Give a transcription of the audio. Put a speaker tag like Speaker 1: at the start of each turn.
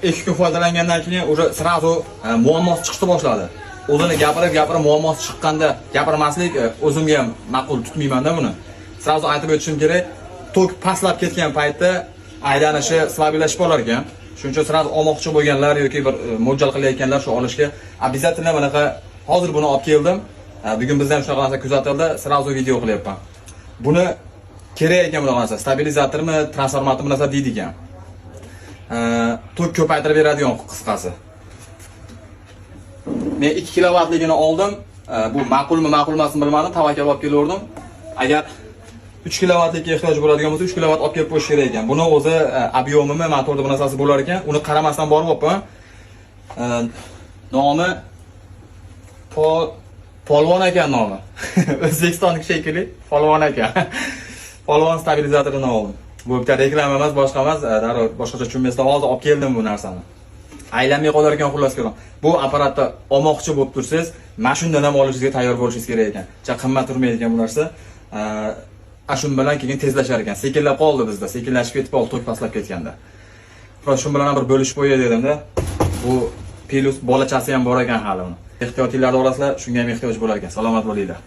Speaker 1: 2 kun foydalangandan keyin уже сразу muammosi chiqishni boshladi. O'zini gapirib muammosi chiqqanda gapirmaslik o'zimga ham ma'qul tutmayman-da buni. Sразу aytib o'tishim kerak. Tok pastlab ketgan paytda aylanishi slabilashib qolar ekan. Shuning uchun sразу olmoqchi bo'lganlar yoki bir mo'ljal qilayotganlar shu olishga обязательно bunaqa hozir buni olib keldim. Bugun bizda ham shunaqa narsa kuzatildi, sразу video qilyapman. Buni kerak ekan bunaqa narsa. Stabilizatormi, transformatormi narsa deydi ekan. Tok ko'paytirib beradigan qisqasi. Men 2 kilovatligini oldim. Bu ma'qulmi, ma'qul emasmi bilmadim, tavakkal olib kelgandim. Agar 3 kilovatlikka ehtiyoj bo'ladigan bo'lsa 3 kilovat olib kelib qo'yish kerak ekan. Buni o'zi ob'yomimi, motorda bu narsasi bo'lar ekan. Uni qaramasdan borib olibman. Nomi Polvon ekan nomi. O'zbekistonlik shekilli Polvon ekan. Polvon stabilizatorini oldim. Bu bitta reklama emas, boshqa emas, darrov boshqacha tushunmasdan hozir olib keldim bu narsani. Aylanmay qolar ekan xullas kelam. Bu apparatni olmoqchi bo'lib tursangiz, mana shundan ham olishingizga tayyor bo'lishingiz kerak ekan. Qimmat turmaydi ekan bu narsa. Ashun bilan keyin tezlashar ekan. Sekinlab qoldi bizda, sekinlashib ketib qoldi tok pastlab ketganda. Shu bilan ham bir bo'lishib qo'yay dedim-da. Bu plus bolachasi ham bor ekan hali uni. Ehtiyotinglarni orasida shunga ham ehtiyoj bo'lar ekan. Salomat bo'linglar.